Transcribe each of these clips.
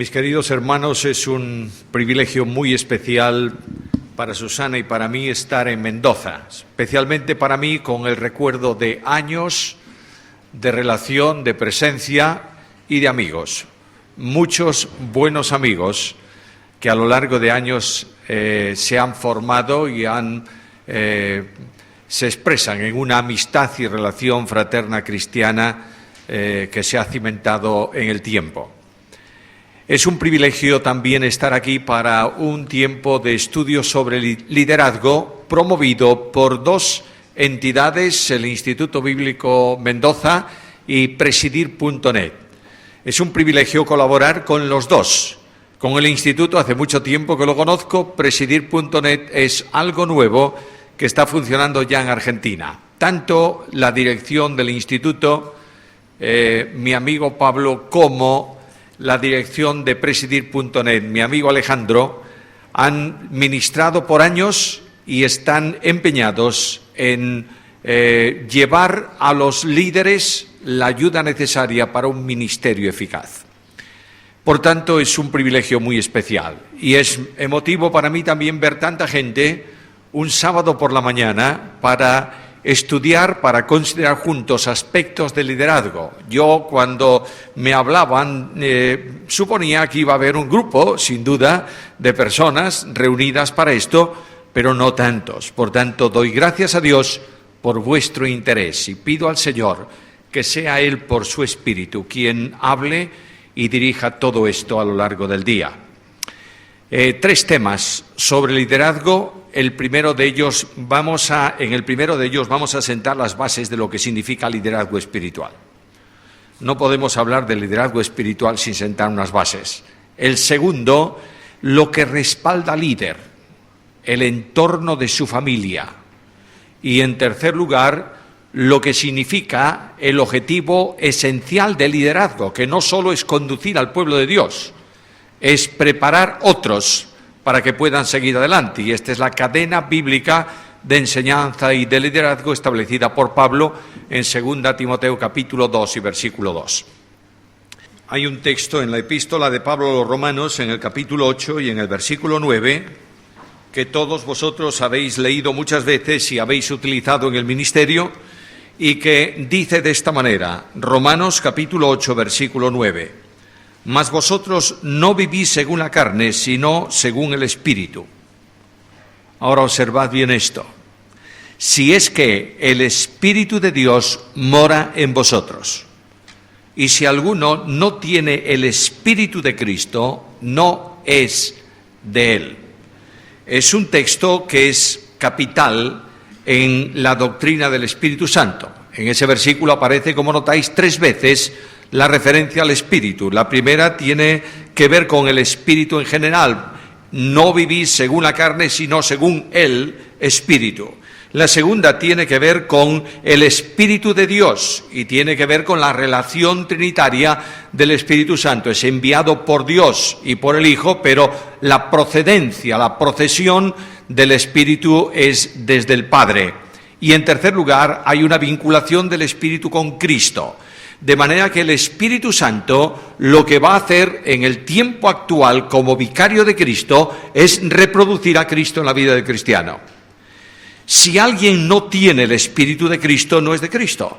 Mis queridos hermanos, es un privilegio muy especial para Susana y para mí estar en Mendoza, especialmente para mí con el recuerdo de años de relación, de presencia y de amigos. Muchos buenos amigos que a lo largo de años se han formado y se expresan en una amistad y relación fraterna cristiana que se ha cimentado en el tiempo. Es un privilegio también estar aquí para un tiempo de estudio sobre liderazgo promovido por dos entidades, el Instituto Bíblico Mendoza y Presidir.net. Es un privilegio colaborar con los dos. Con el Instituto hace mucho tiempo que lo conozco, Presidir.net es algo nuevo que está funcionando ya en Argentina. Tanto la dirección del Instituto, mi amigo Pablo, como la dirección de Presidir.net, mi amigo Alejandro, han ministrado por años y están empeñados en llevar a los líderes la ayuda necesaria para un ministerio eficaz. Por tanto, es un privilegio muy especial y es emotivo para mí también ver tanta gente un sábado por la mañana para estudiar, para considerar juntos aspectos de liderazgo. Yo, cuando me hablaban, suponía que iba a haber un grupo, sin duda, de personas reunidas para esto, pero no tantos. Por tanto, doy gracias a Dios por vuestro interés y pido al Señor que sea Él, por su Espíritu, quien hable y dirija todo esto a lo largo del día. Tres temas sobre liderazgo. En el primero de ellos vamos a sentar las bases de lo que significa liderazgo espiritual. No podemos hablar de liderazgo espiritual sin sentar unas bases. El segundo, lo que respalda al líder, el entorno de su familia. Y en tercer lugar, lo que significa el objetivo esencial del liderazgo, que no solo es conducir al pueblo de Dios, es preparar otros para que puedan seguir adelante. Y esta es la cadena bíblica de enseñanza y de liderazgo establecida por Pablo en 2 Timoteo capítulo 2 y versículo 2. Hay un texto en la epístola de Pablo a los Romanos, en el capítulo 8 y en el versículo 9, que todos vosotros habéis leído muchas veces y habéis utilizado en el ministerio, y que dice de esta manera, Romanos capítulo 8, versículo 9. Mas vosotros no vivís según la carne, sino según el Espíritu. Ahora observad bien esto. Si es que el Espíritu de Dios mora en vosotros, y si alguno no tiene el Espíritu de Cristo, no es de Él. Es un texto que es capital en la doctrina del Espíritu Santo. En ese versículo aparece, como notáis, 3 veces la referencia al Espíritu. La primera tiene que ver con el Espíritu en general. No vivís según la carne, sino según el Espíritu. La segunda tiene que ver con el Espíritu de Dios y tiene que ver con la relación trinitaria del Espíritu Santo. Es enviado por Dios y por el Hijo, pero la procedencia, la procesión del Espíritu es desde el Padre. Y en tercer lugar, hay una vinculación del Espíritu con Cristo. De manera que el Espíritu Santo lo que va a hacer en el tiempo actual como vicario de Cristo es reproducir a Cristo en la vida del cristiano. Si alguien no tiene el Espíritu de Cristo, no es de Cristo,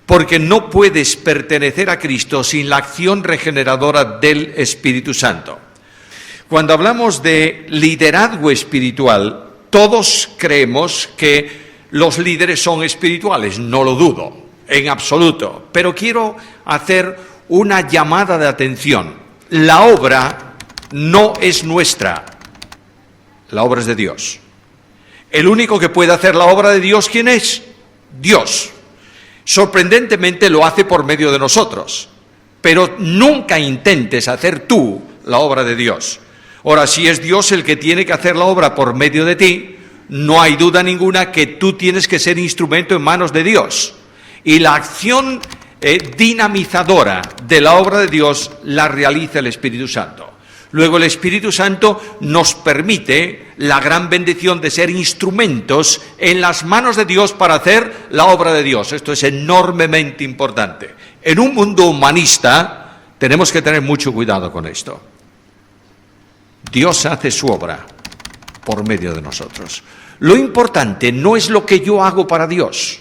porque no puedes pertenecer a Cristo sin la acción regeneradora del Espíritu Santo. Cuando hablamos de liderazgo espiritual, todos creemos que los líderes son espirituales, no lo dudo. En absoluto, pero quiero hacer una llamada de atención. La obra no es nuestra, la obra es de Dios. El único que puede hacer la obra de Dios, ¿quién es? Dios. Sorprendentemente lo hace por medio de nosotros, pero nunca intentes hacer tú la obra de Dios. Ahora, si es Dios el que tiene que hacer la obra por medio de ti, no hay duda ninguna que tú tienes que ser instrumento en manos de Dios. Y la acción dinamizadora de la obra de Dios la realiza el Espíritu Santo. Luego el Espíritu Santo nos permite la gran bendición de ser instrumentos en las manos de Dios para hacer la obra de Dios. Esto es enormemente importante. En un mundo humanista Tenemos que tener mucho cuidado con esto. Dios hace su obra por medio de nosotros. Lo importante no es lo que yo hago para Dios.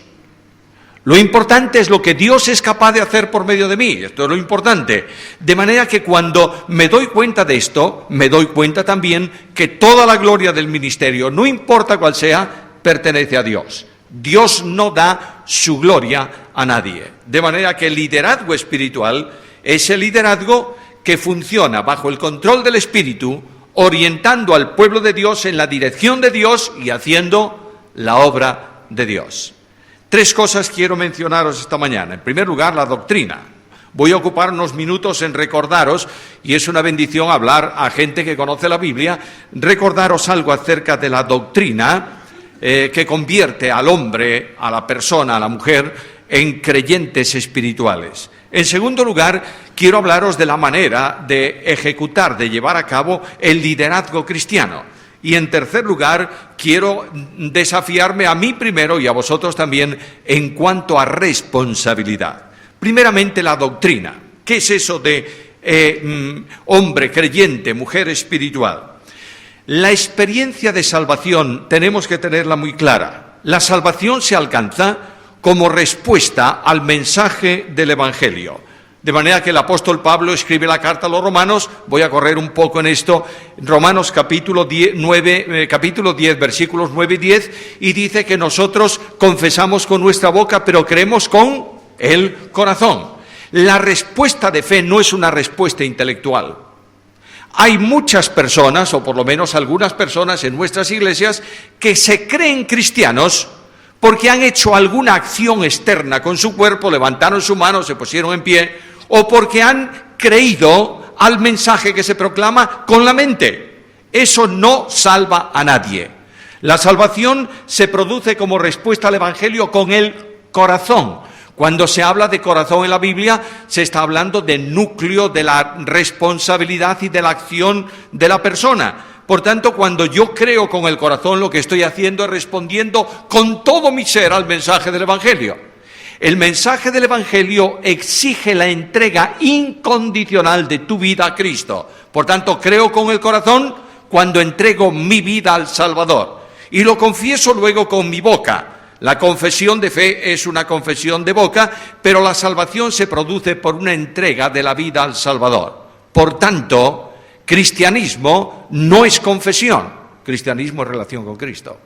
Lo importante es lo que Dios es capaz de hacer por medio de mí. Esto es lo importante. De manera que cuando me doy cuenta de esto, me doy cuenta también que toda la gloria del ministerio, no importa cuál sea, pertenece a Dios. Dios no da su gloria a nadie. De manera que el liderazgo espiritual es el liderazgo que funciona bajo el control del Espíritu, orientando al pueblo de Dios en la dirección de Dios y haciendo la obra de Dios. 3 cosas quiero mencionaros esta mañana. En primer lugar, la doctrina. Voy a ocupar unos minutos en recordaros, y es una bendición hablar a gente que conoce la Biblia, recordaros algo acerca de la doctrina que convierte al hombre, a la persona, a la mujer, en creyentes espirituales. En segundo lugar, quiero hablaros de la manera de ejecutar, de llevar a cabo el liderazgo cristiano. Y en tercer lugar, quiero desafiarme a mí primero y a vosotros también en cuanto a responsabilidad. Primeramente, la doctrina. ¿Qué es eso de hombre creyente, mujer espiritual? La experiencia de salvación tenemos que tenerla muy clara. La salvación se alcanza como respuesta al mensaje del Evangelio. De manera que el apóstol Pablo escribe la carta a los romanos, voy a correr un poco en esto, Romanos capítulo 10, versículos 9 y 10, y dice que nosotros confesamos con nuestra boca, pero creemos con el corazón. La respuesta de fe no es una respuesta intelectual. Hay muchas personas, o por lo menos algunas personas en nuestras iglesias, que se creen cristianos porque han hecho alguna acción externa con su cuerpo, levantaron su mano, se pusieron en pie, o porque han creído al mensaje que se proclama con la mente. Eso no salva a nadie. La salvación se produce como respuesta al Evangelio con el corazón. Cuando se habla de corazón en la Biblia, se está hablando del núcleo de la responsabilidad y de la acción de la persona. Por tanto, cuando yo creo con el corazón, lo que estoy haciendo es respondiendo con todo mi ser al mensaje del Evangelio. El mensaje del Evangelio exige la entrega incondicional de tu vida a Cristo. Por tanto, creo con el corazón cuando entrego mi vida al Salvador. Y lo confieso luego con mi boca. La confesión de fe es una confesión de boca, pero la salvación se produce por una entrega de la vida al Salvador. Por tanto, cristianismo no es confesión, cristianismo es relación con Cristo.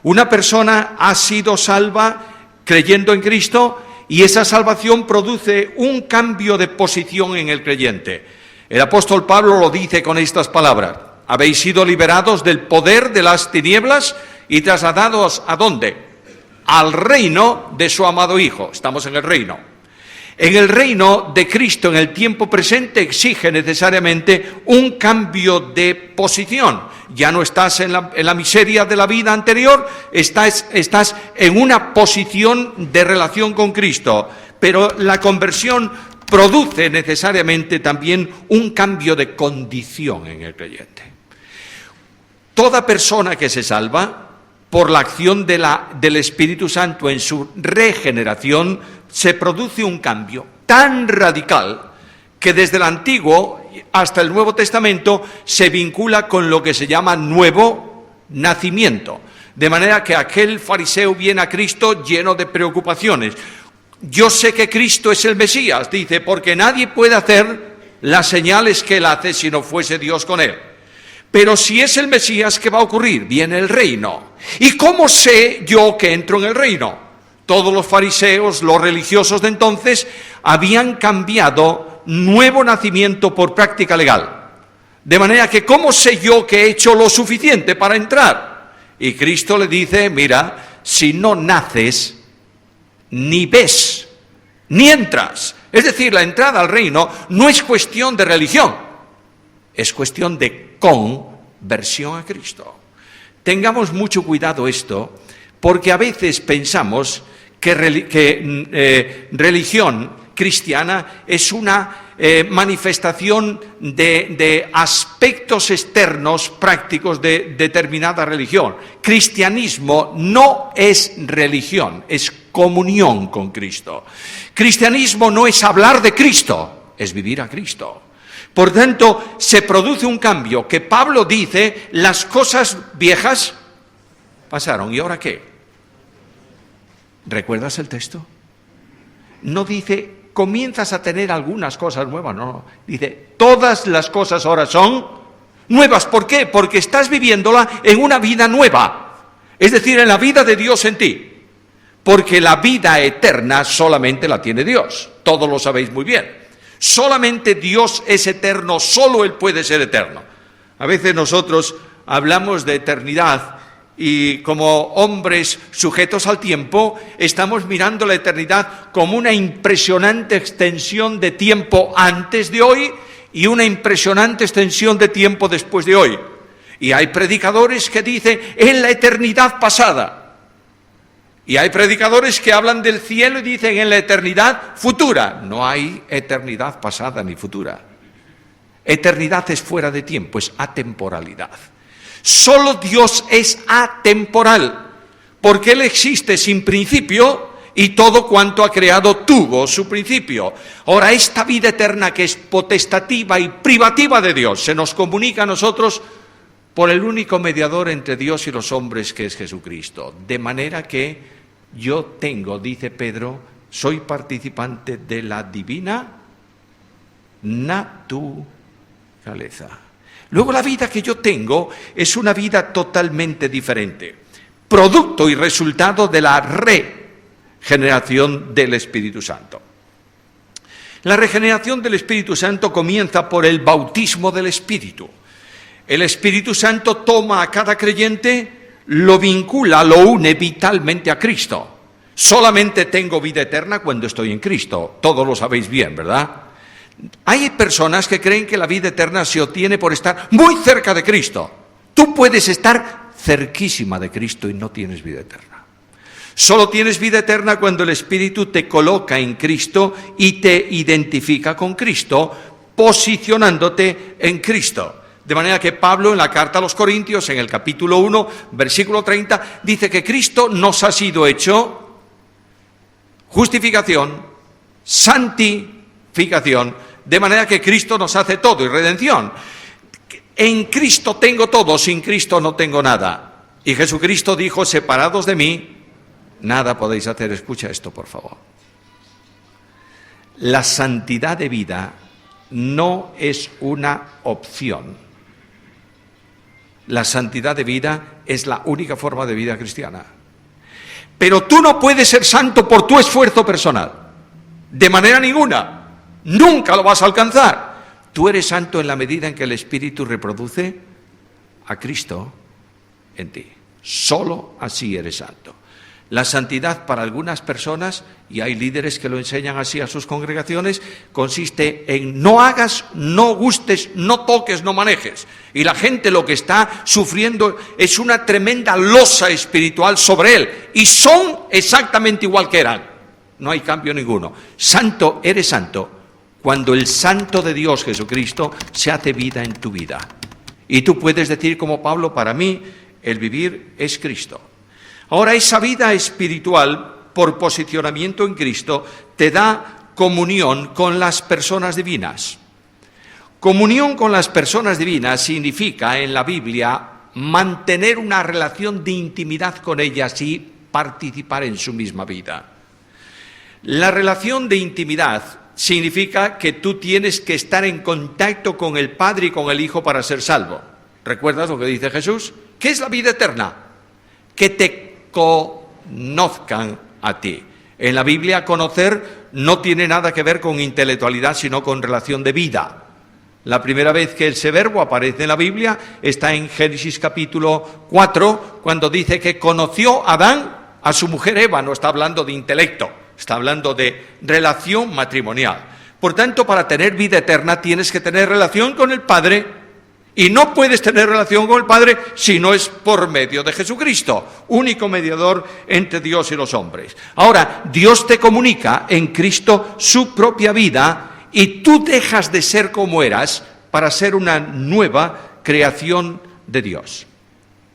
Una persona ha sido salva creyendo en Cristo y esa salvación produce un cambio de posición en el creyente. El apóstol Pablo lo dice con estas palabras: habéis sido liberados del poder de las tinieblas y trasladados ¿a dónde? Al reino de su amado Hijo. Estamos en el reino. En el reino de Cristo, en el tiempo presente, exige necesariamente un cambio de posición. Ya no estás en la miseria de la vida anterior, estás en una posición de relación con Cristo. Pero la conversión produce necesariamente también un cambio de condición en el creyente. Toda persona que se salva, por la acción del Espíritu Santo en su regeneración, se produce un cambio tan radical que desde el Antiguo hasta el Nuevo Testamento se vincula con lo que se llama nuevo nacimiento. De manera que aquel fariseo viene a Cristo lleno de preocupaciones. Yo sé que Cristo es el Mesías, dice, porque nadie puede hacer las señales que él hace si no fuese Dios con él. Pero si es el Mesías, ¿qué va a ocurrir? Viene el reino. ¿Y cómo sé yo que entro en el reino? Todos los fariseos, los religiosos de entonces, habían cambiado nuevo nacimiento por práctica legal. De manera que, ¿cómo sé yo que he hecho lo suficiente para entrar? Y Cristo le dice, mira, si no naces, ni ves, ni entras. Es decir, la entrada al reino no es cuestión de religión, es cuestión de conversión a Cristo. Tengamos mucho cuidado esto, porque a veces pensamos que religión cristiana es una manifestación de aspectos externos prácticos de determinada religión. Cristianismo no es religión, es comunión con Cristo. Cristianismo no es hablar de Cristo, es vivir a Cristo. Por tanto, se produce un cambio que Pablo dice, las cosas viejas pasaron. ¿Y ahora qué? ¿Recuerdas el texto? No dice, comienzas a tener algunas cosas nuevas, no. Dice, todas las cosas ahora son nuevas. ¿Por qué? Porque estás viviéndola en una vida nueva. Es decir, en la vida de Dios en ti. Porque la vida eterna solamente la tiene Dios. Todos lo sabéis muy bien. Solamente Dios es eterno, solo Él puede ser eterno. A veces nosotros hablamos de eternidad y como hombres sujetos al tiempo, estamos mirando la eternidad como una impresionante extensión de tiempo antes de hoy y una impresionante extensión de tiempo después de hoy. Y hay predicadores que dicen, en la eternidad pasada. Y hay predicadores que hablan del cielo y dicen en la eternidad futura. No hay eternidad pasada ni futura. Eternidad es fuera de tiempo, es atemporalidad. Solo Dios es atemporal, porque Él existe sin principio y todo cuanto ha creado tuvo su principio. Ahora, esta vida eterna que es potestativa y privativa de Dios, se nos comunica a nosotros por el único mediador entre Dios y los hombres, que es Jesucristo. De manera que yo tengo, dice Pedro, soy participante de la divina naturaleza. Luego la vida que yo tengo es una vida totalmente diferente, producto y resultado de la regeneración del Espíritu Santo. La regeneración del Espíritu Santo comienza por el bautismo del Espíritu. El Espíritu Santo toma a cada creyente, lo vincula, lo une vitalmente a Cristo. Solamente tengo vida eterna cuando estoy en Cristo. Todos lo sabéis bien, ¿verdad? Hay personas que creen que la vida eterna se obtiene por estar muy cerca de Cristo. Tú puedes estar cerquísima de Cristo y no tienes vida eterna. Solo tienes vida eterna cuando el Espíritu te coloca en Cristo y te identifica con Cristo, posicionándote en Cristo. De manera que Pablo en la carta a los Corintios, en el capítulo 1, versículo 30, dice que Cristo nos ha sido hecho justificación, santificación, de manera que Cristo nos hace todo y redención. En Cristo tengo todo, sin Cristo no tengo nada. Y Jesucristo dijo, separados de mí, nada podéis hacer. Escucha esto, por favor. La santidad de vida no es una opción. La santidad de vida es la única forma de vida cristiana. Pero tú no puedes ser santo por tu esfuerzo personal. De manera ninguna. Nunca lo vas a alcanzar. Tú eres santo en la medida en que el Espíritu reproduce a Cristo en ti. Solo así eres santo. La santidad para algunas personas, y hay líderes que lo enseñan así a sus congregaciones, consiste en no hagas, no gustes, no toques, no manejes. Y la gente lo que está sufriendo es una tremenda losa espiritual sobre él. Y son exactamente igual que eran. No hay cambio ninguno. Santo, eres santo cuando el santo de Dios, Jesucristo, se hace vida en tu vida. Y tú puedes decir como Pablo, para mí el vivir es Cristo. Ahora, esa vida espiritual, por posicionamiento en Cristo, te da comunión con las personas divinas. Comunión con las personas divinas significa, en la Biblia, mantener una relación de intimidad con ellas y participar en su misma vida. La relación de intimidad significa que tú tienes que estar en contacto con el Padre y con el Hijo para ser salvo. ¿Recuerdas lo que dice Jesús? ¿Qué es la vida eterna? Que te conozcan a ti. En la Biblia, conocer no tiene nada que ver con intelectualidad, sino con relación de vida. La primera vez que ese verbo aparece en la Biblia está en Génesis capítulo 4, cuando dice que conoció Adán a su mujer Eva. No está hablando de intelecto, está hablando de relación matrimonial. Por tanto, para tener vida eterna tienes que tener relación con el Padre. Y no puedes tener relación con el Padre si no es por medio de Jesucristo, único mediador entre Dios y los hombres. Ahora, Dios te comunica en Cristo su propia vida y tú dejas de ser como eras para ser una nueva creación de Dios.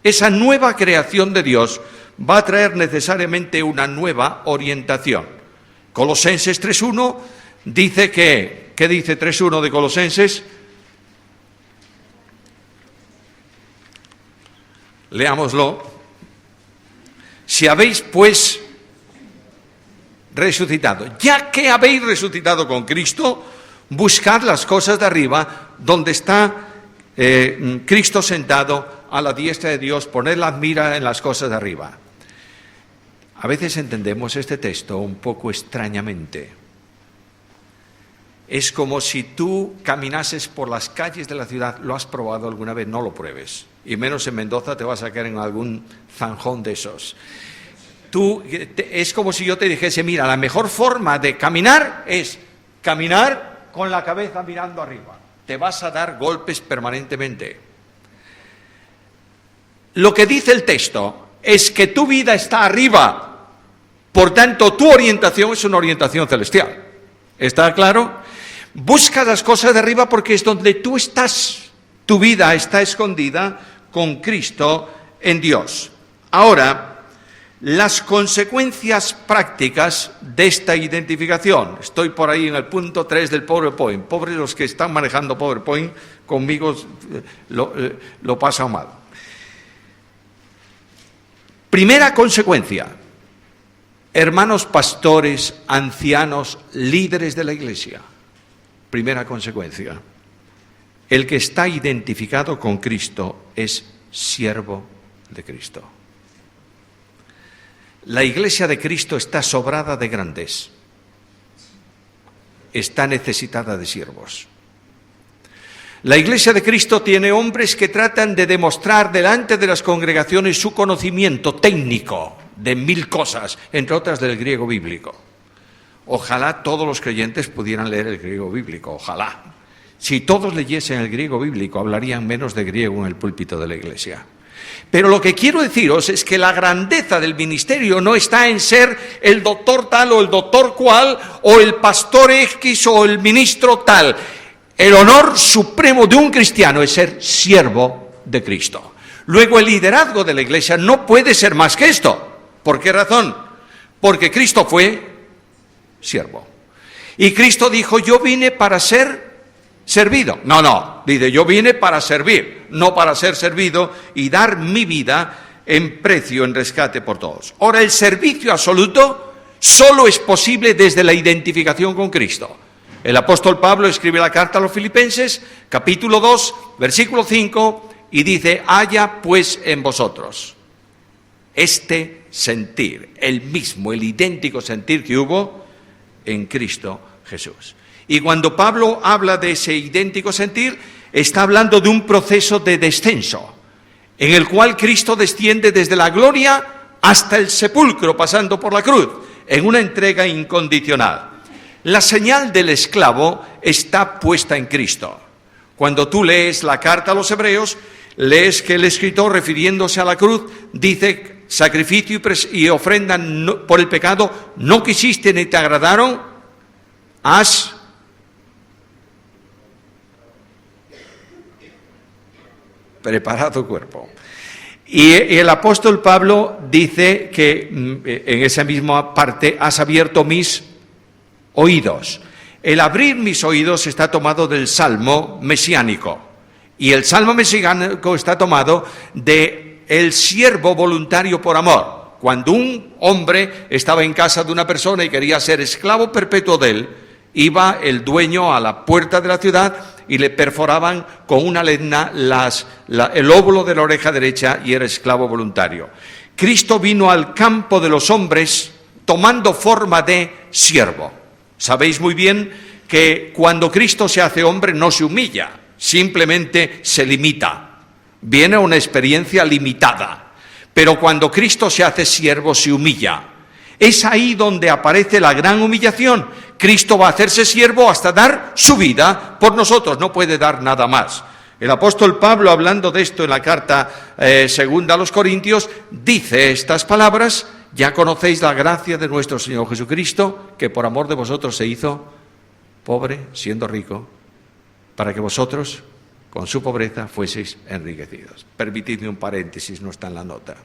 Esa nueva creación de Dios va a traer necesariamente una nueva orientación. Colosenses 3:1 dice que ¿Qué dice 3.1 de Colosenses? Leámoslo. Si habéis, pues, resucitado, ya que habéis resucitado con Cristo, buscad las cosas de arriba, donde está Cristo sentado a la diestra de Dios, poned la mira en las cosas de arriba. A veces entendemos este texto un poco extrañamente. Es como si tú caminases por las calles de la ciudad. ¿Lo has probado alguna vez? No lo pruebes. Y menos en Mendoza te vas a caer en algún zanjón de esos. Es como si yo te dijese, mira, la mejor forma de caminar es caminar con la cabeza mirando arriba. Te vas a dar golpes permanentemente. Lo que dice el texto es que tu vida está arriba. Por tanto, tu orientación es una orientación celestial. ¿Está claro? Busca las cosas de arriba porque es donde tú estás. Tu vida está escondida con Cristo en Dios. Ahora, las consecuencias prácticas de esta identificación. Estoy por ahí en el punto 3 del PowerPoint. Pobres los que están manejando PowerPoint, conmigo lo pasan mal. Primera consecuencia. Hermanos pastores, ancianos, líderes de la Iglesia. Primera consecuencia. El que está identificado con Cristo es siervo de Cristo. La Iglesia de Cristo está sobrada de grandes. Está necesitada de siervos. La Iglesia de Cristo tiene hombres que tratan de demostrar delante de las congregaciones su conocimiento técnico de 1000 cosas, entre otras del griego bíblico. Ojalá todos los creyentes pudieran leer el griego bíblico, ojalá. Si todos leyesen el griego bíblico, hablarían menos de griego en el púlpito de la Iglesia. Pero lo que quiero deciros es que la grandeza del ministerio no está en ser el doctor tal o el doctor cual, o el pastor X o el ministro tal. El honor supremo de un cristiano es ser siervo de Cristo. Luego el liderazgo de la Iglesia no puede ser más que esto. ¿Por qué razón? Porque Cristo fue siervo. Y Cristo dijo, yo vine para ser servido. No, dice, yo vine para servir, no para ser servido y dar mi vida en precio, en rescate por todos. Ahora, el servicio absoluto solo es posible desde la identificación con Cristo. El apóstol Pablo escribe la carta a los Filipenses, capítulo 2, versículo 5, y dice, haya pues en vosotros este sentir, el mismo, el idéntico sentir que hubo en Cristo Jesús. Y cuando Pablo habla de ese idéntico sentir, está hablando de un proceso de descenso, en el cual Cristo desciende desde la gloria hasta el sepulcro, pasando por la cruz, en una entrega incondicional. La señal del esclavo está puesta en Cristo. Cuando tú lees la carta a los Hebreos, lees que el escritor, refiriéndose a la cruz, dice, sacrificio y ofrenda por el pecado no quisiste ni te agradaron, has preparado cuerpo. Y el apóstol Pablo dice que en esa misma parte, has abierto mis oídos. El abrir mis oídos está tomado del Salmo mesiánico. Y el Salmo mesiánico está tomado de el siervo voluntario por amor. Cuando un hombre estaba en casa de una persona y quería ser esclavo perpetuo de él, iba el dueño a la puerta de la ciudad y le perforaban con una lezna el óvulo de la oreja derecha y era esclavo voluntario. Cristo vino al campo de los hombres tomando forma de siervo. Sabéis muy bien que cuando Cristo se hace hombre no se humilla, simplemente se limita. Viene a una experiencia limitada. Pero cuando Cristo se hace siervo se humilla. Es ahí donde aparece la gran humillación. Cristo va a hacerse siervo hasta dar su vida por nosotros, no puede dar nada más. El apóstol Pablo, hablando de esto en la carta segunda a los Corintios, dice estas palabras, ya conocéis la gracia de nuestro Señor Jesucristo, que por amor de vosotros se hizo pobre, siendo rico, para que vosotros, con su pobreza, fueseis enriquecidos. Permitidme un paréntesis, no está en la nota.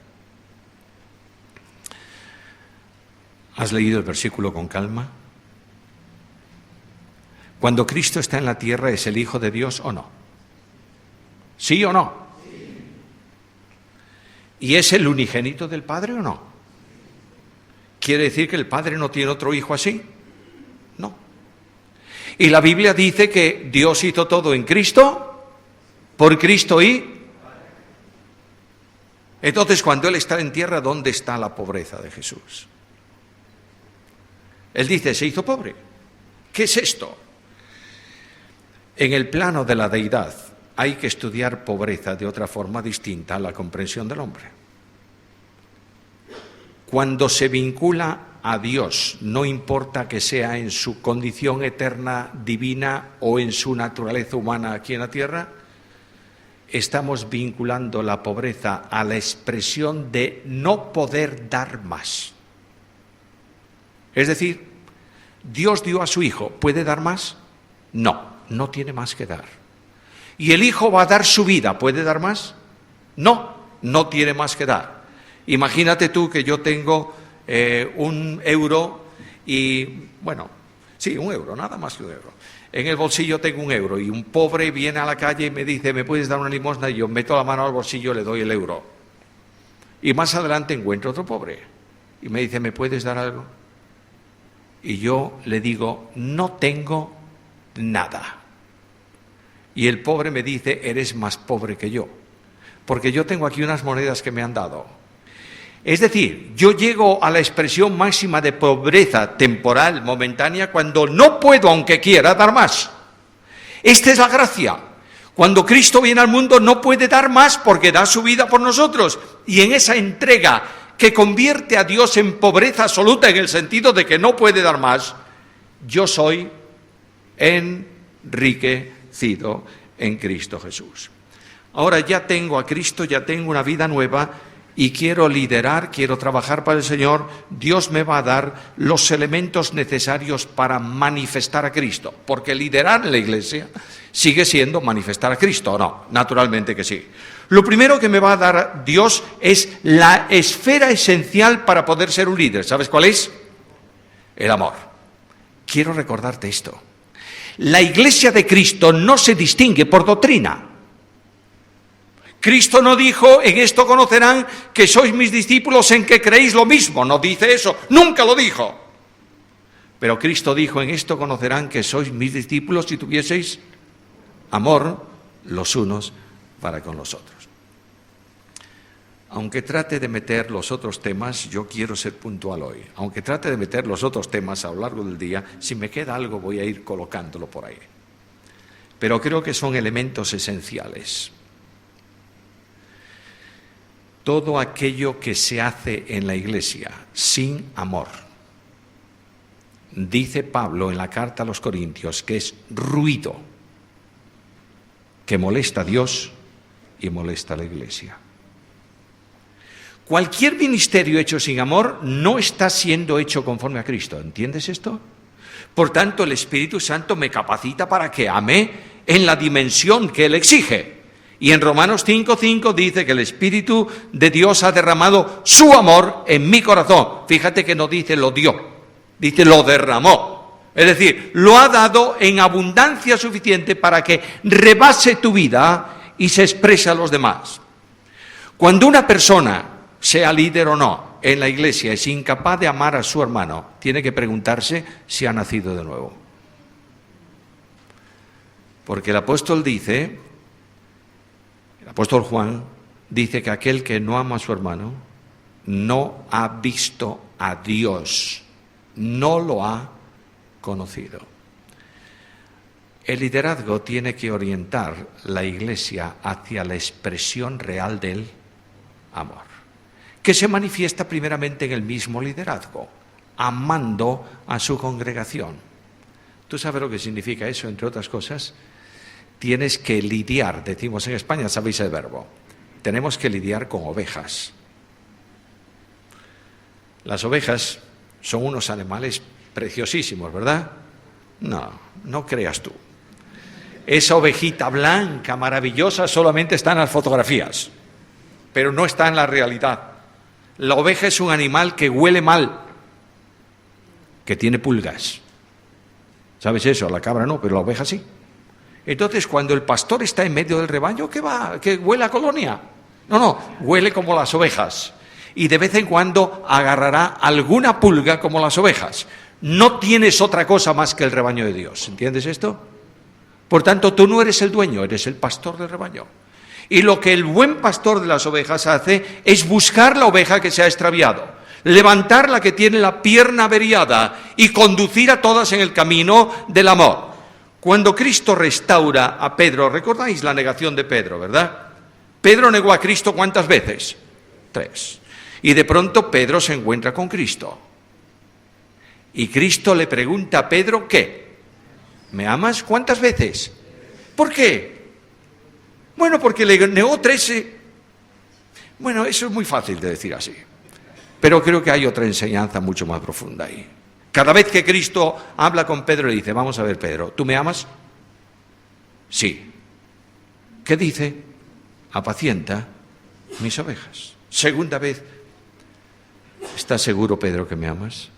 ¿Has leído el versículo con calma? Cuando Cristo está en la tierra, ¿es el Hijo de Dios o no? ¿Sí o no? ¿Y es el unigénito del Padre o no? ¿Quiere decir que el Padre no tiene otro hijo así? No. Y la Biblia dice que Dios hizo todo en Cristo, por Cristo y... Entonces, cuando Él está en tierra, ¿dónde está la pobreza de Jesús? Él dice, se hizo pobre. ¿Qué es esto? En el plano de la deidad hay que estudiar pobreza de otra forma distinta a la comprensión del hombre. Cuando se vincula a Dios, no importa que sea en su condición eterna, divina o en su naturaleza humana aquí en la tierra, estamos vinculando la pobreza a la expresión de no poder dar más. Es decir, Dios dio a su Hijo, ¿puede dar más? No, no tiene más que dar. ¿Y el Hijo va a dar su vida? ¿Puede dar más? No, no tiene más que dar. Imagínate tú que yo tengo 1 euro y, bueno, sí, 1 euro, nada más que 1 euro. En el bolsillo tengo 1 euro y un pobre viene a la calle y me dice, ¿me puedes dar una limosna? Y yo meto la mano al bolsillo y le doy el euro. Y más adelante encuentro otro pobre y me dice, ¿me puedes dar algo? Y yo le digo, no tengo nada. Y el pobre me dice, eres más pobre que yo, porque yo tengo aquí unas monedas que me han dado. Es decir, yo llego a la expresión máxima de pobreza temporal, momentánea, cuando no puedo, aunque quiera, dar más. Esta es la gracia. Cuando Cristo viene al mundo no puede dar más porque da su vida por nosotros. Y en esa entrega que convierte a Dios en pobreza absoluta, en el sentido de que no puede dar más, yo soy enriquecido en Cristo Jesús. Ahora ya tengo a Cristo, ya tengo una vida nueva y quiero liderar, quiero trabajar para el Señor. Dios me va a dar los elementos necesarios para manifestar a Cristo, porque liderar en la iglesia sigue siendo manifestar a Cristo, ¿o no? Naturalmente que sí. Lo primero que me va a dar Dios es la esfera esencial para poder ser un líder. ¿Sabes cuál es? El amor. Quiero recordarte esto. La iglesia de Cristo no se distingue por doctrina. Cristo no dijo, en esto conocerán que sois mis discípulos en que creéis lo mismo. No dice eso, nunca lo dijo. Pero Cristo dijo, en esto conocerán que sois mis discípulos si tuvieseis amor los unos para con los otros. Aunque trate de meter los otros temas, yo quiero ser puntual hoy. Aunque trate de meter los otros temas a lo largo del día, si me queda algo voy a ir colocándolo por ahí. Pero creo que son elementos esenciales. Todo aquello que se hace en la iglesia sin amor, dice Pablo en la carta a los Corintios, que es ruido, que molesta a Dios y molesta a la iglesia. Cualquier ministerio hecho sin amor no está siendo hecho conforme a Cristo. ¿Entiendes esto? Por tanto, el Espíritu Santo me capacita para que ame en la dimensión que Él exige. Y en Romanos 5:5 dice que el Espíritu de Dios ha derramado su amor en mi corazón. Fíjate que no dice lo dio, dice lo derramó. Es decir, lo ha dado en abundancia suficiente para que rebase tu vida y se exprese a los demás. Cuando una persona, sea líder o no, en la iglesia es incapaz de amar a su hermano, tiene que preguntarse si ha nacido de nuevo. Porque el apóstol Juan dice que aquel que no ama a su hermano no ha visto a Dios, no lo ha conocido. El liderazgo tiene que orientar la iglesia hacia la expresión real del amor, que se manifiesta primeramente en el mismo liderazgo, amando a su congregación. ¿Tú sabes lo que significa eso, entre otras cosas? Tienes que lidiar, decimos en España, sabéis el verbo. Tenemos que lidiar con ovejas. Las ovejas son unos animales preciosísimos, ¿verdad? No creas tú. Esa ovejita blanca, maravillosa, solamente está en las fotografías, pero no está en la realidad. La oveja es un animal que huele mal, que tiene pulgas. ¿Sabes eso? La cabra no, pero la oveja sí. Entonces, cuando el pastor está en medio del rebaño, ¿qué va? ¿Que huele a colonia? No, huele como las ovejas. Y de vez en cuando agarrará alguna pulga como las ovejas. No tienes otra cosa más que el rebaño de Dios. ¿Entiendes esto? Por tanto, tú no eres el dueño, eres el pastor del rebaño. Y lo que el buen pastor de las ovejas hace es buscar la oveja que se ha extraviado, levantar la que tiene la pierna averiada y conducir a todas en el camino del amor. Cuando Cristo restaura a Pedro, recordáis la negación de Pedro, ¿verdad? Pedro negó a Cristo ¿cuántas veces? 3. Y de pronto Pedro se encuentra con Cristo. Y Cristo le pregunta a Pedro, ¿qué? ¿Me amas? ¿Cuántas veces? ¿Por qué? Bueno, porque le negó 13. Bueno, eso es muy fácil de decir así. Pero creo que hay otra enseñanza mucho más profunda ahí. Cada vez que Cristo habla con Pedro, le dice, vamos a ver, Pedro, ¿tú me amas? Sí. ¿Qué dice? Apacienta mis ovejas. Segunda vez, ¿estás seguro, Pedro, que me amas?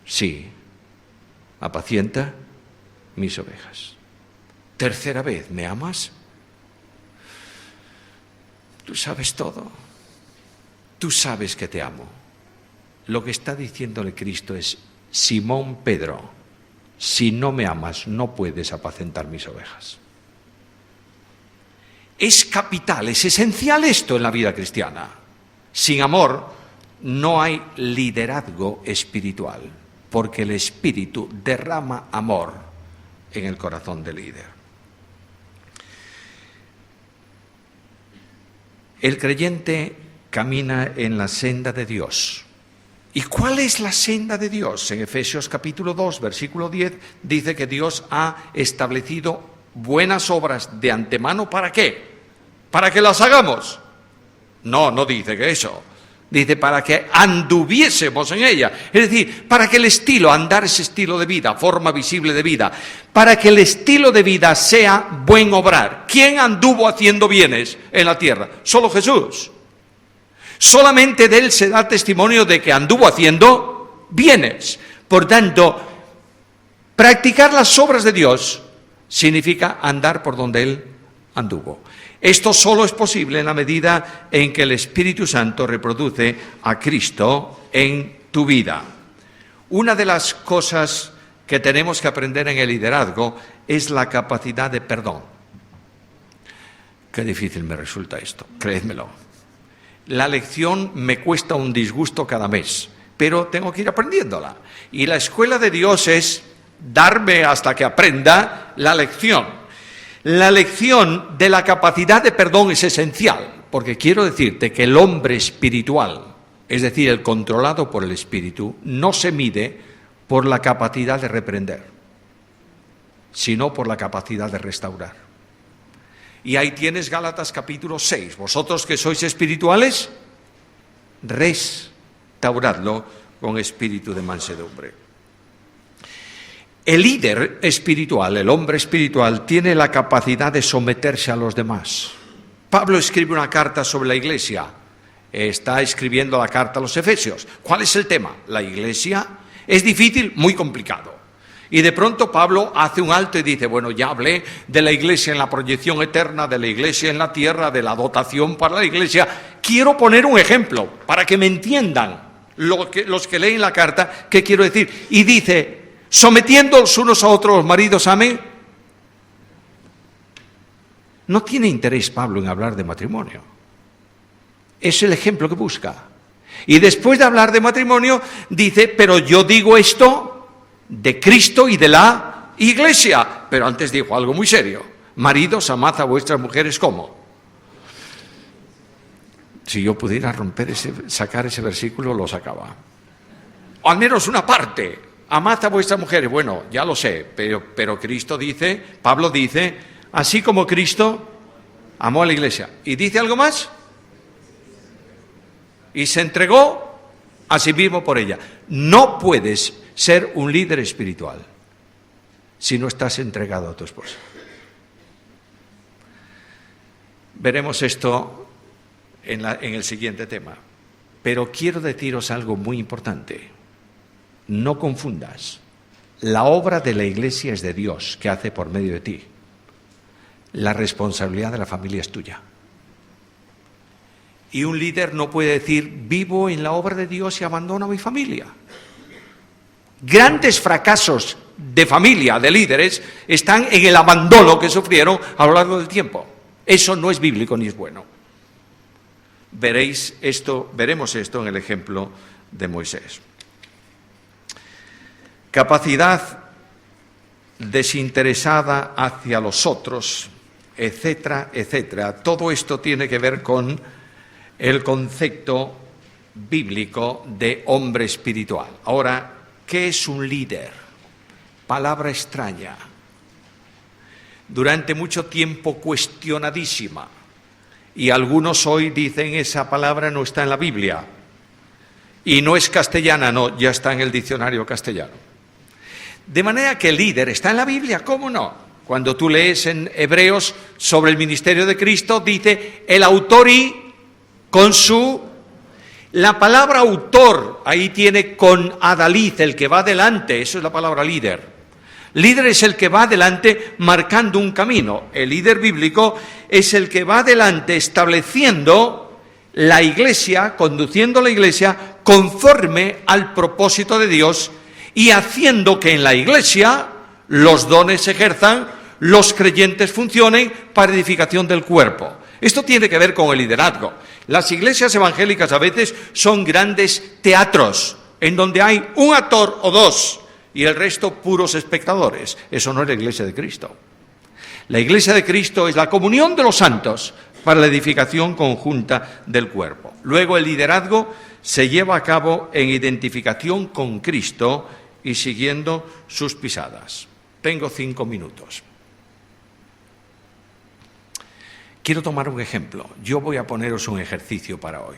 Sí. Apacienta mis ovejas. Tercera vez, ¿me amas? Tú sabes todo. Tú sabes que te amo. Lo que está diciéndole Cristo es, Simón Pedro, si no me amas, no puedes apacentar mis ovejas. Es capital, es esencial esto en la vida cristiana. Sin amor no hay liderazgo espiritual, porque el Espíritu derrama amor en el corazón del líder. El creyente camina en la senda de Dios. ¿Y cuál es la senda de Dios? En Efesios capítulo 2, versículo 10, dice que Dios ha establecido buenas obras de antemano. ¿Para qué? ¿Para que las hagamos? No dice que eso. Dice para que anduviésemos en ella. Es decir, para que el estilo, andar ese estilo de vida, forma visible de vida, para que el estilo de vida sea buen obrar. ¿Quién anduvo haciendo bienes en la tierra? Solo Jesús. Solamente de él se da testimonio de que anduvo haciendo bienes. Por tanto, practicar las obras de Dios significa andar por donde él anduvo. Esto solo es posible en la medida en que el Espíritu Santo reproduce a Cristo en tu vida. Una de las cosas que tenemos que aprender en el liderazgo es la capacidad de perdón. Qué difícil me resulta esto, créedmelo. La lección me cuesta un disgusto cada mes, pero tengo que ir aprendiéndola. Y la escuela de Dios es darme hasta que aprenda la lección. La lección de la capacidad de perdón es esencial, porque quiero decirte que el hombre espiritual, es decir, el controlado por el Espíritu, no se mide por la capacidad de reprender, sino por la capacidad de restaurar. Y ahí tienes Gálatas capítulo 6. Vosotros que sois espirituales, restauradlo con espíritu de mansedumbre. El líder espiritual, el hombre espiritual, tiene la capacidad de someterse a los demás. Pablo escribe una carta sobre la iglesia. Está escribiendo la carta a los Efesios. ¿Cuál es el tema? La iglesia. ¿Es difícil? Muy complicado. Y de pronto Pablo hace un alto y dice, bueno, ya hablé de la iglesia en la proyección eterna, de la iglesia en la tierra, de la dotación para la iglesia. Quiero poner un ejemplo para que me entiendan los que leen la carta qué quiero decir. Y dice, sometiéndoos unos a otros los maridos, amén. No tiene interés Pablo en hablar de matrimonio. Es el ejemplo que busca. Y después de hablar de matrimonio, dice, pero yo digo esto de Cristo y de la iglesia. Pero antes dijo algo muy serio. Maridos, amad a vuestras mujeres, ¿cómo? Si yo pudiera sacar ese versículo, lo sacaba. O al menos una parte. Amad a vuestras mujeres. Bueno, ya lo sé, pero Cristo dice, Pablo dice, así como Cristo amó a la iglesia. ¿Y dice algo más? Y se entregó a sí mismo por ella. No puedes ser un líder espiritual si no estás entregado a tu esposa. Veremos esto en el siguiente tema. Pero quiero deciros algo muy importante. No confundas La obra de la Iglesia es de Dios, que hace por medio de ti. La responsabilidad de la familia es tuya. Y un líder no puede decir, vivo en la obra de Dios y abandono a mi familia. Grandes fracasos de familia, de líderes, están en el abandono que sufrieron a lo largo del tiempo. Eso no es bíblico ni es bueno. Veremos esto en el ejemplo de Moisés. Capacidad desinteresada hacia los otros, etcétera, etcétera. Todo esto tiene que ver con el concepto bíblico de hombre espiritual. Ahora, ¿qué es un líder? Palabra extraña. Durante mucho tiempo cuestionadísima. Y algunos hoy dicen esa palabra no está en la Biblia. Y no es castellana, no, ya está en el diccionario castellano. De manera que el líder está en la Biblia, ¿cómo no? Cuando tú lees en Hebreos sobre el ministerio de Cristo, dice el autor y con su... La palabra autor, ahí tiene con adalid, el que va adelante, eso es la palabra líder. Líder es el que va adelante marcando un camino. El líder bíblico es el que va adelante estableciendo la iglesia, conduciendo la iglesia conforme al propósito de Dios y haciendo que en la iglesia los dones se ejerzan, los creyentes funcionen para edificación del cuerpo. Esto tiene que ver con el liderazgo. Las iglesias evangélicas a veces son grandes teatros en donde hay un actor o dos y el resto puros espectadores. Eso no es la iglesia de Cristo. La iglesia de Cristo es la comunión de los santos para la edificación conjunta del cuerpo. Luego el liderazgo se lleva a cabo en identificación con Cristo y siguiendo sus pisadas. Tengo 5 minutos. Quiero tomar un ejemplo. Yo voy a poneros un ejercicio para hoy.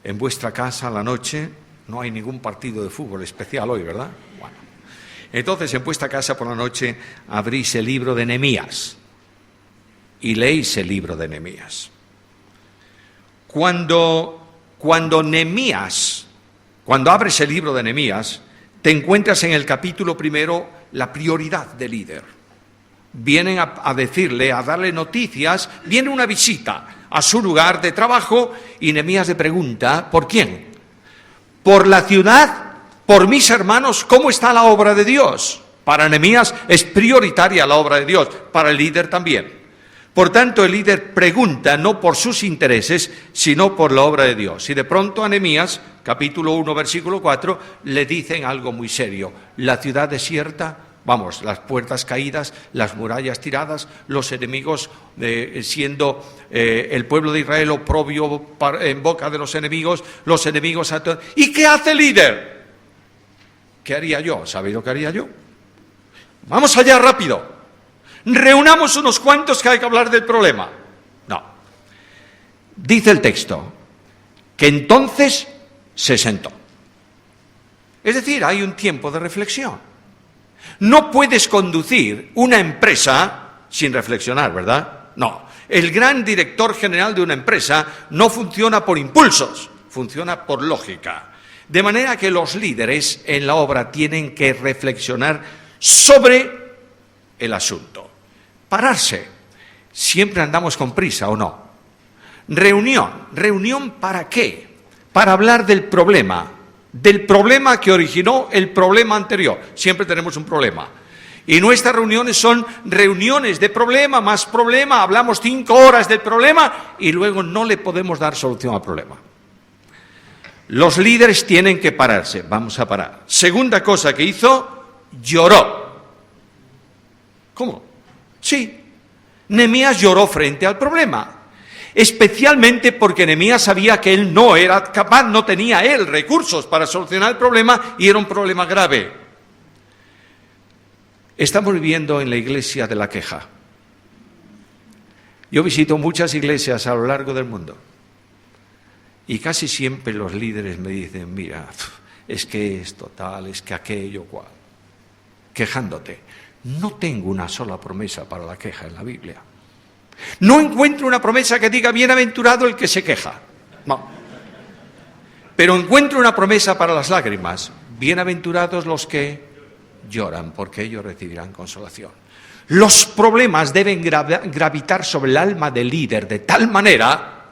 En vuestra casa a la noche no hay ningún partido de fútbol especial hoy, ¿verdad? Bueno. Entonces, en vuestra casa por la noche abrís el libro de Nehemías y leéis el libro de Nehemías. Cuando abres el libro de Nehemías, te encuentras en el capítulo primero la prioridad del líder. Vienen a decirle, a darle noticias, viene una visita a su lugar de trabajo y Nehemías le pregunta, ¿por quién? Por la ciudad, por mis hermanos, ¿cómo está la obra de Dios? Para Nehemías es prioritaria la obra de Dios, para el líder también. Por tanto, el líder pregunta no por sus intereses, sino por la obra de Dios. Y de pronto a Nehemías, capítulo 1, versículo 4, le dicen algo muy serio. La ciudad desierta, vamos, las puertas caídas, las murallas tiradas, los enemigos siendo el pueblo de Israel oprobio en boca de los enemigos ¿Y qué hace el líder? ¿Qué haría yo? ¿Sabéis lo que haría yo? Vamos allá rápido. Reunamos unos cuantos que hay que hablar del problema. No. Dice el texto que entonces se sentó. Es decir, hay un tiempo de reflexión. No puedes conducir una empresa sin reflexionar, ¿verdad? No. El gran director general de una empresa no funciona por impulsos, funciona por lógica. De manera que los líderes en la obra tienen que reflexionar sobre el asunto. Pararse. Siempre andamos con prisa, ¿o no? Reunión. ¿Reunión para qué? Para hablar del problema que originó el problema anterior. Siempre tenemos un problema. Y nuestras reuniones son reuniones de problema, más problema, hablamos 5 horas del problema y luego no le podemos dar solución al problema. Los líderes tienen que pararse. Vamos a parar. Segunda cosa que hizo, lloró. ¿Cómo? Sí, Nehemías lloró frente al problema, especialmente porque Nehemías sabía que él no era capaz, no tenía él recursos para solucionar el problema y era un problema grave. Estamos viviendo en la iglesia de la queja. Yo visito muchas iglesias a lo largo del mundo y casi siempre los líderes me dicen, mira, es que esto tal, es que aquello cual, quejándote. No tengo una sola promesa para la queja en la Biblia. No encuentro una promesa que diga bienaventurado el que se queja. No. Pero encuentro una promesa para las lágrimas. Bienaventurados los que lloran, porque ellos recibirán consolación. Los problemas deben gravitar sobre el alma del líder de tal manera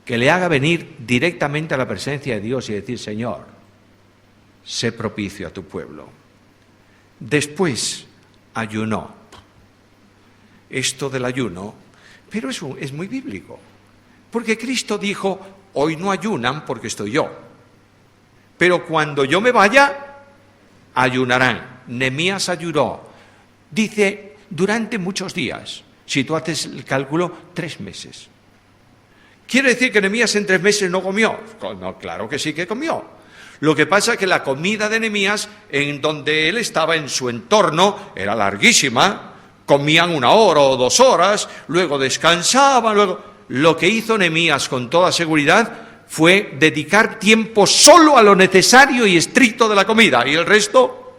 que le haga venir directamente a la presencia de Dios y decir: Señor, sé propicio a tu pueblo. Después ayunó. Esto del ayuno, pero eso es muy bíblico, porque Cristo dijo: hoy no ayunan porque estoy yo, pero cuando yo me vaya, ayunarán. Nehemías ayunó, dice, durante muchos días. Si tú haces el cálculo, 3 meses. ¿Quiere decir que Nehemías en 3 meses no comió? No, claro que sí que comió. Lo que pasa es que la comida de Nehemías, en donde él estaba en su entorno, era larguísima. Comían 1 hora o 2 horas, luego descansaban, luego... Lo que hizo Nehemías con toda seguridad fue dedicar tiempo solo a lo necesario y estricto de la comida, y el resto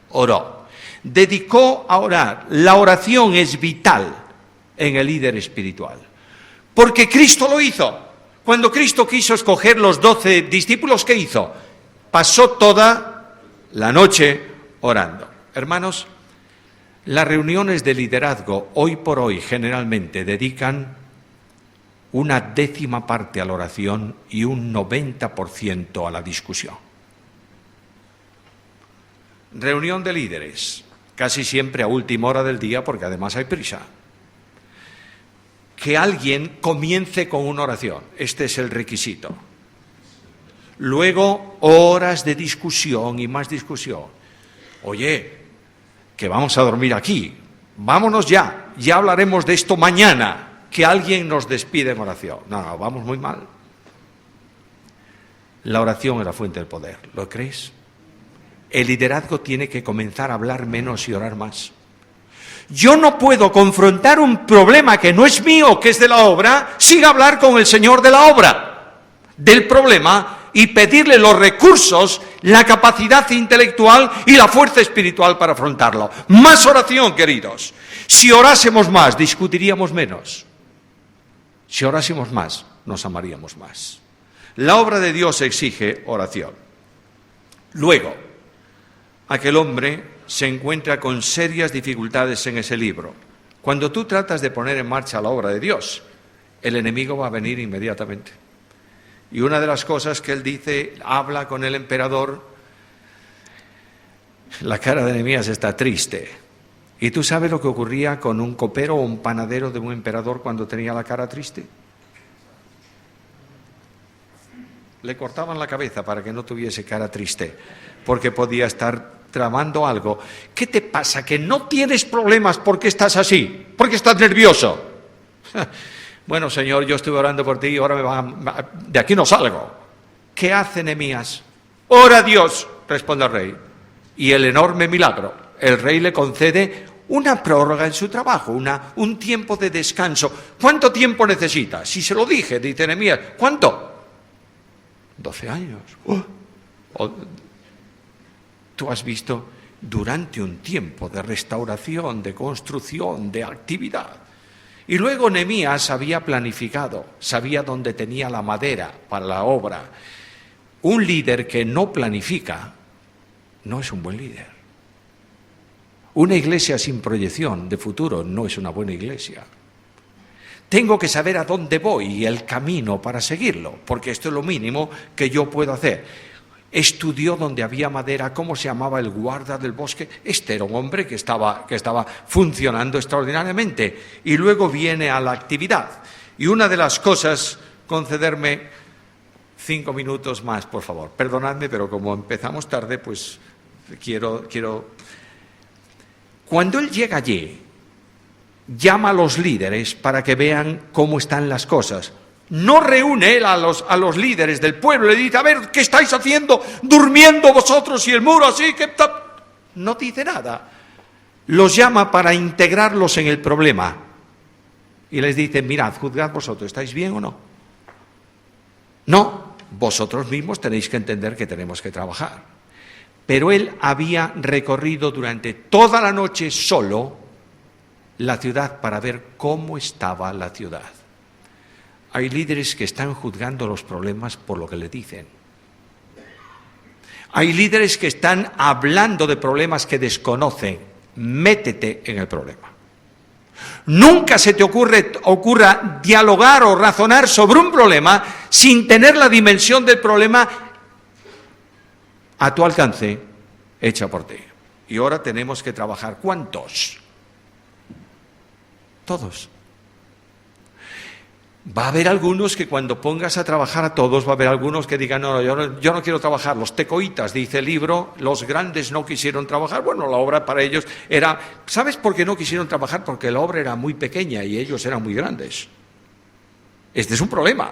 oró. Dedicó a orar. La oración es vital en el líder espiritual, porque Cristo lo hizo. Cuando Cristo quiso escoger los 12 discípulos, ¿qué hizo? Pasó toda la noche orando. Hermanos, las reuniones de liderazgo hoy por hoy generalmente dedican 1/10 parte a la oración y un 90% a la discusión. Reunión de líderes, casi siempre a última hora del día, porque además hay prisa. Que alguien comience con una oración, este es el requisito. Luego, horas de discusión y más discusión. Oye, que vamos a dormir aquí, vámonos ya hablaremos de esto mañana. Que alguien nos despide en oración. No, vamos muy mal. La oración es la fuente del poder, ¿lo crees? El liderazgo tiene que comenzar a hablar menos y orar más. Yo no puedo confrontar un problema que no es mío, que es de la obra, sin hablar con el Señor de la obra, del problema, y pedirle los recursos, la capacidad intelectual y la fuerza espiritual para afrontarlo. Más oración, queridos. Si orásemos más, discutiríamos menos. Si orásemos más, nos amaríamos más. La obra de Dios exige oración. Luego, aquel hombre se encuentra con serias dificultades en ese libro. Cuando tú tratas de poner en marcha la obra de Dios, el enemigo va a venir inmediatamente. Y una de las cosas que él dice, habla con el emperador, la cara de Nehemías está triste. ¿Y tú sabes lo que ocurría con un copero o un panadero de un emperador cuando tenía la cara triste? Le cortaban la cabeza para que no tuviese cara triste, porque podía estar tramando algo. ¿Qué te pasa? ¿Que no tienes problemas? ¿Por qué estás así? ¿Por qué estás nervioso? Bueno, Señor, yo estuve orando por ti y ahora de aquí no salgo. ¿Qué hace Nehemías? Ora a Dios, responde el rey. Y el enorme milagro. El rey le concede una prórroga en su trabajo, un tiempo de descanso. ¿Cuánto tiempo necesita? Si se lo dije, dice Nehemías. ¿Cuánto? 12 años. Tú has visto durante un tiempo de restauración, de construcción, de actividad. Y luego Nehemías había planificado, sabía dónde tenía la madera para la obra. Un líder que no planifica no es un buen líder. Una iglesia sin proyección de futuro no es una buena iglesia. Tengo que saber a dónde voy y el camino para seguirlo, porque esto es lo mínimo que yo puedo hacer. Estudió donde había madera, cómo se llamaba el guarda del bosque. Este era un hombre que estaba funcionando extraordinariamente. Y luego viene a la actividad. Y una de las cosas, concederme 5 minutos más, por favor. Perdonadme, pero como empezamos tarde, pues quiero... Cuando él llega allí, llama a los líderes para que vean cómo están las cosas. No reúne él a los líderes del pueblo, le dice, a ver, ¿qué estáis haciendo? ¿Durmiendo vosotros y el muro así? No dice nada. Los llama para integrarlos en el problema. Y les dice, mirad, juzgad vosotros, ¿estáis bien o no? No, vosotros mismos tenéis que entender que tenemos que trabajar. Pero él había recorrido durante toda la noche solo la ciudad para ver cómo estaba la ciudad. Hay líderes que están juzgando los problemas por lo que le dicen. Hay líderes que están hablando de problemas que desconocen. Métete en el problema. Nunca se te ocurra dialogar o razonar sobre un problema sin tener la dimensión del problema a tu alcance, hecha por ti. Y ahora tenemos que trabajar. ¿Cuántos? Todos. Va a haber algunos que cuando pongas a trabajar a todos, va a haber algunos que digan, no, yo no quiero trabajar. Los tecoitas, dice el libro, los grandes no quisieron trabajar. Bueno, la obra para ellos era... ¿Sabes por qué no quisieron trabajar? Porque la obra era muy pequeña y ellos eran muy grandes. Este es un problema.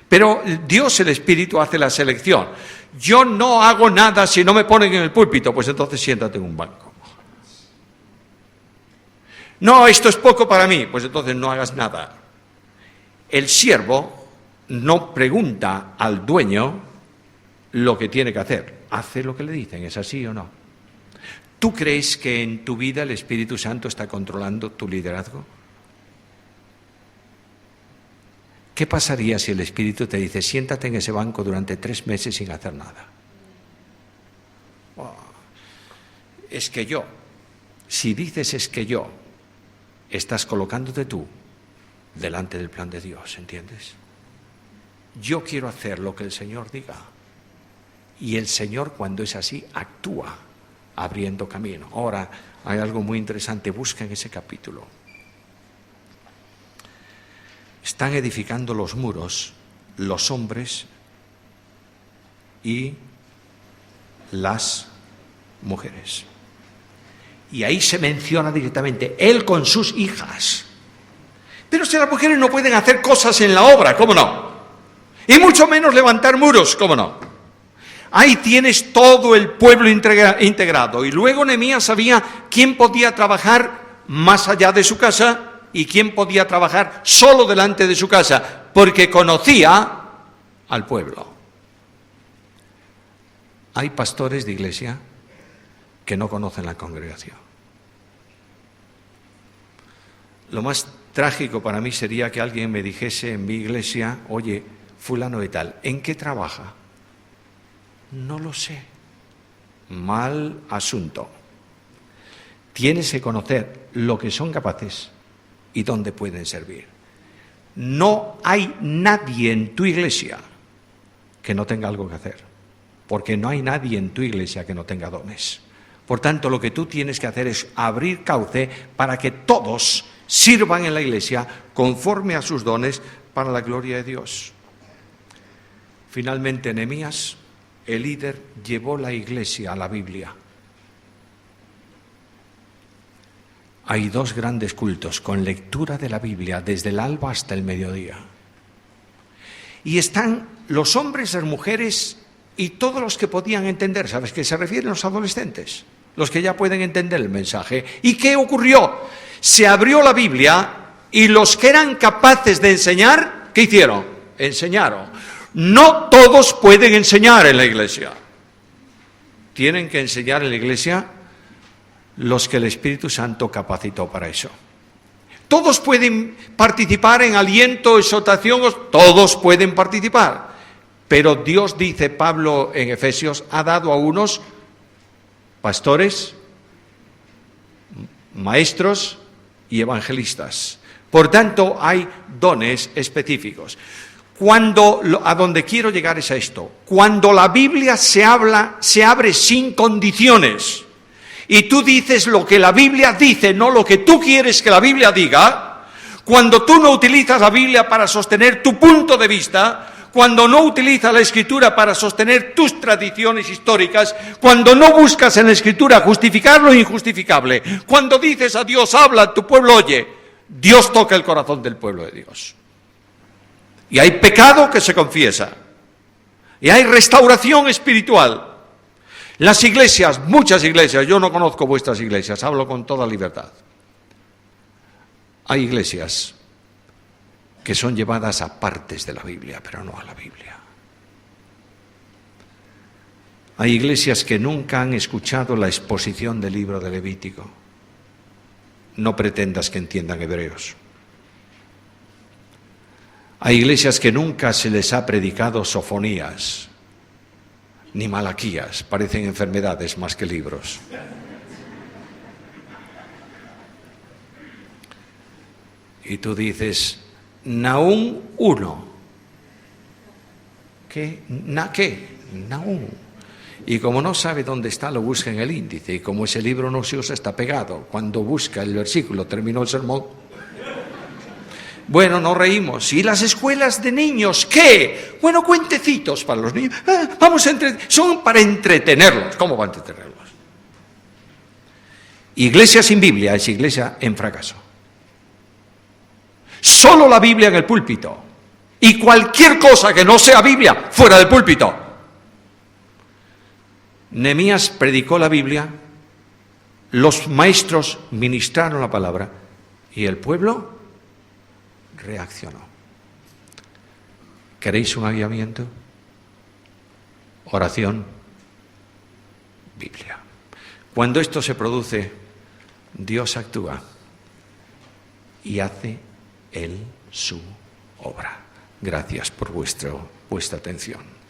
Pero Dios, el Espíritu, hace la selección. Yo no hago nada si no me ponen en el púlpito, pues entonces siéntate en un banco. No, esto es poco para mí, pues entonces no hagas nada. El siervo no pregunta al dueño lo que tiene que hacer. Hace lo que le dicen, ¿es así o no? ¿Tú crees que en tu vida el Espíritu Santo está controlando tu liderazgo? ¿Qué pasaría si el Espíritu te dice, siéntate en ese banco durante 3 meses sin hacer nada? Oh, es que yo, si dices es que yo, estás colocándote tú delante del plan de Dios, ¿entiendes? Yo quiero hacer lo que el Señor diga. Y el Señor, cuando es así, actúa abriendo camino. Ahora, hay algo muy interesante, busquen ese capítulo. Están edificando los muros los hombres y las mujeres. Y ahí se menciona directamente, él con sus hijas. Pero si las mujeres no pueden hacer cosas en la obra, ¿cómo no? Y mucho menos levantar muros, ¿cómo no? Ahí tienes todo el pueblo integrado. Y luego Nehemías sabía quién podía trabajar más allá de su casa y quién podía trabajar solo delante de su casa, porque conocía al pueblo. Hay pastores de iglesia que no conocen la congregación. Lo más trágico para mí sería que alguien me dijese en mi iglesia, oye, fulano de tal, ¿en qué trabaja? No lo sé. Mal asunto. Tienes que conocer lo que son capaces y dónde pueden servir. No hay nadie en tu iglesia que no tenga algo que hacer, porque no hay nadie en tu iglesia que no tenga dones. Por tanto, lo que tú tienes que hacer es abrir cauce para que todos sirvan en la iglesia conforme a sus dones para la gloria de Dios. Finalmente, Nehemías, el líder, llevó la iglesia a la Biblia. Hay 2 grandes cultos con lectura de la Biblia desde el alba hasta el mediodía. Y están los hombres, las mujeres y todos los que podían entender. ¿Sabes qué se refieren los adolescentes? Los que ya pueden entender el mensaje. ¿Y qué ocurrió? Se abrió la Biblia y los que eran capaces de enseñar, ¿qué hicieron? Enseñaron. No todos pueden enseñar en la iglesia. Tienen que enseñar en la iglesia los que el Espíritu Santo capacitó para eso. Todos pueden participar en aliento, exhortación, todos pueden participar. Pero Dios, dice Pablo en Efesios, ha dado a unos pastores, maestros y evangelistas. Por tanto, hay dones específicos. A donde quiero llegar es a esto. Cuando la Biblia se abre sin condiciones, y tú dices lo que la Biblia dice, no lo que tú quieres que la Biblia diga, cuando tú no utilizas la Biblia para sostener tu punto de vista, cuando no utilizas la Escritura para sostener tus tradiciones históricas, cuando no buscas en la Escritura justificar lo injustificable, cuando dices a Dios, habla, tu pueblo oye, Dios toca el corazón del pueblo de Dios. Y hay pecado que se confiesa. Y hay restauración espiritual. Las iglesias, muchas iglesias, yo no conozco vuestras iglesias, hablo con toda libertad. Hay iglesias que son llevadas a partes de la Biblia, pero no a la Biblia. Hay iglesias que nunca han escuchado la exposición del libro de Levítico. No pretendas que entiendan hebreos. Hay iglesias que nunca se les ha predicado sofonías. ni Malaquías, parecen enfermedades más que libros. Y tú dices, Nahum 1. ¿Qué? Nahum. Y como no sabe dónde está, lo busca en el índice. Y como ese libro no se usa, está pegado. Cuando busca el versículo, terminó el sermón. Bueno, nos reímos. ¿Y las escuelas de niños qué? Bueno, cuentecitos para los niños. Son para entretenerlos. ¿Cómo va a entretenerlos? Iglesia sin Biblia es iglesia en fracaso. Solo la Biblia en el púlpito. Y cualquier cosa que no sea Biblia, fuera del púlpito. Nehemías predicó la Biblia, los maestros ministraron la palabra y el pueblo reaccionó. ¿Queréis un avivamiento? Oración, Biblia. Cuando esto se produce, Dios actúa y hace Él su obra. Gracias por vuestra atención.